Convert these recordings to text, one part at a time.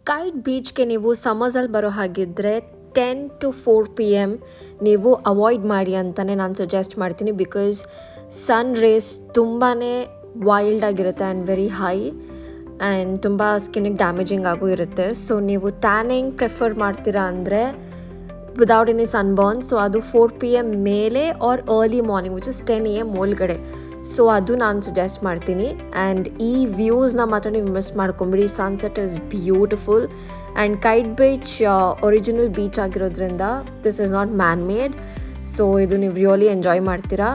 Kite ಬೀಚ್ಗೆ ನೀವು ಸಮರ್ಸಲ್ಲಿ ಬರೋ ಹಾಗಿದ್ದರೆ 10 to 4 PM ನೀವು ಅವಾಯ್ಡ್ ಮಾಡಿ ಅಂತಲೇ ನಾನು ಸಜೆಸ್ಟ್ ಮಾಡ್ತೀನಿ. ಬಿಕಾಸ್ ಸನ್ ರೇಸ್ ತುಂಬಾ ವೈಲ್ಡ್ ಆಗಿರುತ್ತೆ ಆ್ಯಂಡ್ ವೆರಿ ಹೈ ಆ್ಯಂಡ್ ತುಂಬ ಸ್ಕಿನ್ನಿಗೆ ಡ್ಯಾಮೇಜಿಂಗ್ ಆಗೂ ಇರುತ್ತೆ. ಸೊ ನೀವು ಟ್ಯಾನಿಂಗ್ ಪ್ರಿಫರ್ ಮಾಡ್ತೀರಾ ಅಂದರೆ ವಿದೌಟ್ ಎನಿ ಸನ್ಬರ್ನ್, ಸೊ ಅದು 4 PM ಮೇಲೆ R early morning which is 10 AM ಒಳಗಡೆ. ಸೊ ಅದು ನಾನು ಸಜೆಸ್ಟ್ ಮಾಡ್ತೀನಿ. ಆ್ಯಂಡ್ ಈ ವ್ಯೂಸ್ನ ಮಾತ್ರ ನೀವು ಮಿಸ್ ಮಾಡ್ಕೊಂಬಿಡಿ. Sunset is beautiful and kite beach original beach ಆಗಿರೋದ್ರಿಂದ this is not man made. So ಇದು ನೀವು ರಿಯಲಿ ಎಂಜಾಯ್ ಮಾಡ್ತೀರಾ.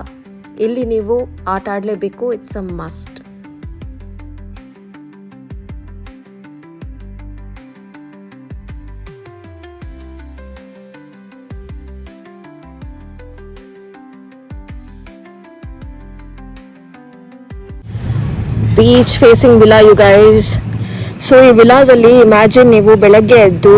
ಇಲ್ಲಿ ನೀವು ಆಟ ಆಡಲೇಬೇಕು, it's a must. Beach facing villa you guys. So ಈ ವಿಲಾಸಲ್ಲಿ ಇಮ್ಯಾಜಿನ್ ನೀವು ಬೆಳಗ್ಗೆ ಎದ್ದು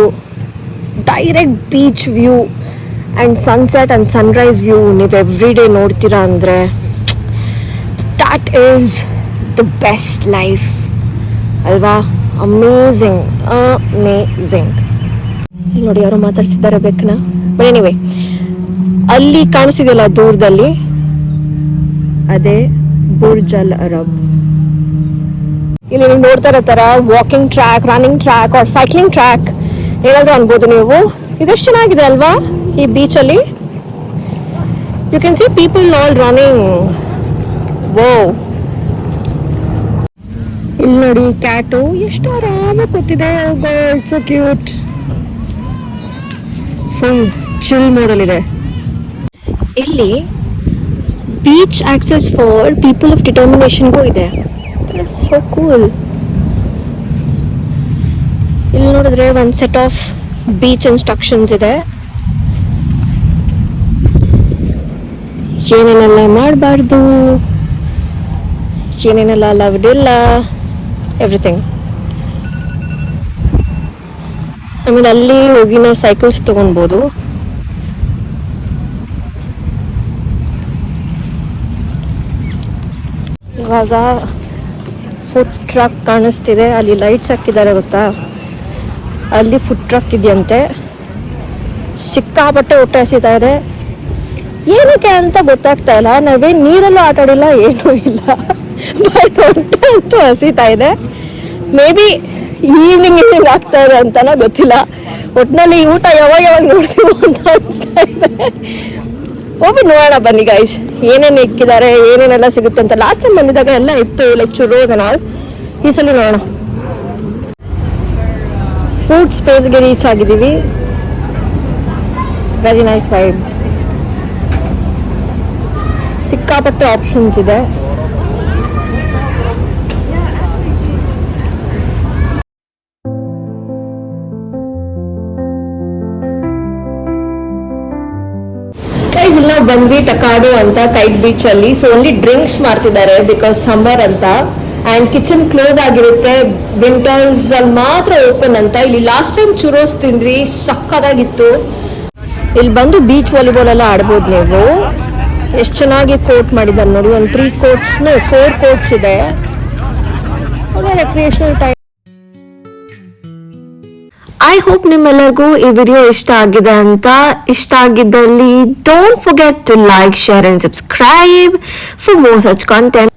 direct beach view and sunset and sunrise view ನೀವು ಎವ್ರಿ ಡೇ ನೋಡ್ತೀರಾ ಅಂದರೆ that is the best life ಅಲ್ವಾ? Amazing amazing. ಇಲ್ಲಿ ನೋಡಿ ಯಾರೋ ಮಾತಾಡ್ಸಿದ್ದಾರೆ ಬೇಕನ. ಬಟ್ ಎನಿವೇ, ಅಲ್ಲಿ ಕಾಣಿಸಿದೆಯಲ್ಲ ದೂರದಲ್ಲಿ ಅದೇ ಬುರ್ಜ್ ಅಲ್ ಅರಬ್. ಇಲ್ಲಿ ನೀವು ನೋಡ್ತಾ ಇರೋ ಥರ walking track, running track or cycling track ಏನಾದರೂ ಅನ್ಬೋದು ನೀವು. ಇದೆಷ್ಟು ಚೆನ್ನಾಗಿದೆ ಅಲ್ವಾ ಈ ಬೀಚಲ್ಲಿ. You can see people all running. Whoa, ಇಲ್ಲಿ ನೋಡಿ ಕ್ಯಾಟು ಎಷ್ಟು ಆರಾಮಾಗಿ ಕೂತಿದೆ. So cute. ಫುಲ್ ಚಿಲ್ ಮೋಡಲ್ಲಿದೆ. ಇಲ್ಲಿ beach access for people of ಡಿಟರ್ಮಿನೇಷನ್ಗೂ ಇದೆ. So cool. ಇಲ್ಲಿ ನೋಡಿದ್ರೆ ಒಂದು ಸೆಟ್ ಆಫ್ ಬೀಚ್ ಇನ್ಸ್ಟ್ರಕ್ಷನ್ಸ್ ಇದೆ. ಏನೇನೆಲ್ಲ ಮಾಡಬಾರ್ದು, ಏನೇನೆಲ್ಲ ಅಲೌಡ್ ಇಲ್ಲ, ಎವ್ರಿಥಿಂಗ್. ಆಮೇಲೆ ಅಲ್ಲಿ ಹೋಗಿ ನಾವು ಸೈಕಲ್ಸ್ ತಗೊಳ್ಬೋದು. ಇವಾಗ ಫುಡ್ ಟ್ರಕ್ ಕಾಣಿಸ್ತಿದೆ. ಅಲ್ಲಿ ಲೈಟ್ಸ್ ಹಾಕಿದ್ದಾರೆ ಗೊತ್ತಾ, ಅಲ್ಲಿ ಫುಡ್ ಟ್ರಕ್ ಇದೆಯಂತೆ. ಸಿಕ್ಕಾಪಟ್ಟೆ ಹೊಟ್ಟೆ ಹಸಿತಾ ಇದೆ. ಏನಕ್ಕೆ ಅಂತ ಗೊತ್ತಾಗ್ತಾ ಇಲ್ಲ. ನಾವೇನು ನೀರಲ್ಲೂ ಆಟ ಆಡಿಲ್ಲ, ಏನೂ ಇಲ್ಲ, ಬಟ್ ಹೊಟ್ಟೆ ಅಂತೂ ಹಸಿತಾ ಇದೆ. ಮೇ ಬಿ ಈವ್ನಿಂಗ್ ಆಗ್ತಾ ಇದೆ ಅಂತನೋ ಗೊತ್ತಿಲ್ಲ. ಒಟ್ಟಿನಲ್ಲಿ ಊಟ ಯಾವಾಗ ನೋಡ್ತೀವೋ ಅಂತ ಅನಿಸ್ತಾ ಇದೆ. ಹೋಗಿ ನೋಡೋಣ ಬನ್ನಿ ಗೈಸ್, ಏನೇನು ಇಕ್ಕಿದ್ದಾರೆ, ಏನೇನೆಲ್ಲ ಸಿಗುತ್ತೆ ಅಂತ. ಲಾಸ್ಟ್ ಟೈಮ್ ಬಂದಿದ್ದಾಗ ಎಲ್ಲ ಇತ್ತು, ಲೈಕ್ ಚುರೋಸ್ ಅಂಡ್ ಆಲ್. ಈ ಸಲ ನೋಡೋಣ. ಫುಡ್ ಸ್ಪೇಸ್ಗೆ ರೀಚ್ ಆಗಿದ್ದೀವಿ. Very nice vibe. ಸಿಕ್ಕಾಪಟ್ಟೆ ಆಪ್ಷನ್ಸ್ ಇದೆ. ಇಲ್ಲಿ ನಾವು ಬಂದ್ವಿ ಟಕಾಡು ಅಂತ ಕೈಟ್ ಬೀಚ್ ಅಲ್ಲಿ. ಸೊ ಓನ್ಲಿ ಡ್ರಿಂಕ್ಸ್ ಮಾಡ್ತಿದ್ದಾರೆ ಬಿಕಾಸ್ ಸಮ್ಮರ್ ಅಂತ. ಆ್ಯಂಡ್ ಕಿಚನ್ ಕ್ಲೋಸ್ ಆಗಿರುತ್ತೆ, ವಿಂಟರ್ಸ್ ಅಲ್ಲಿ ಮಾತ್ರ ಓಪನ್ ಅಂತ. ಇಲ್ಲಿ ಲಾಸ್ಟ್ ಟೈಮ್ ಚುರೋಸ್ ತಿಂದ್ವಿ, ಸಕ್ಕದಾಗಿತ್ತು. ಇಲ್ಲಿ ಬಂದು ಬೀಚ್ ವಾಲಿಬಾಲ್ ಎಲ್ಲ ಆಡ್ಬೋದು ನೀವು. ಎಷ್ಟು ಚೆನ್ನಾಗಿ ಕೋರ್ಟ್ ಮಾಡಿದ್ದಾರೆ ನೋಡಿ. ಒಂದು 3 ಕೋರ್ಟ್ಸ್ 4 ಕೋರ್ಟ್ಸ್ ಇದೆ. ಒಳ್ಳೆ ರೆಕ್ರಿಯೇಷನಲ್ ಟೈಮ್. ಐ ಹೋಪ್ ನಿಮ್ಮೆಲ್ಲರಿಗೂ ಈ ವಿಡಿಯೋ ಇಷ್ಟ ಆಗಿದೆ ಅಂತ. ಇಷ್ಟ ಆಗಿದ್ದಲ್ಲಿ don't forget to like, share and subscribe for more such content.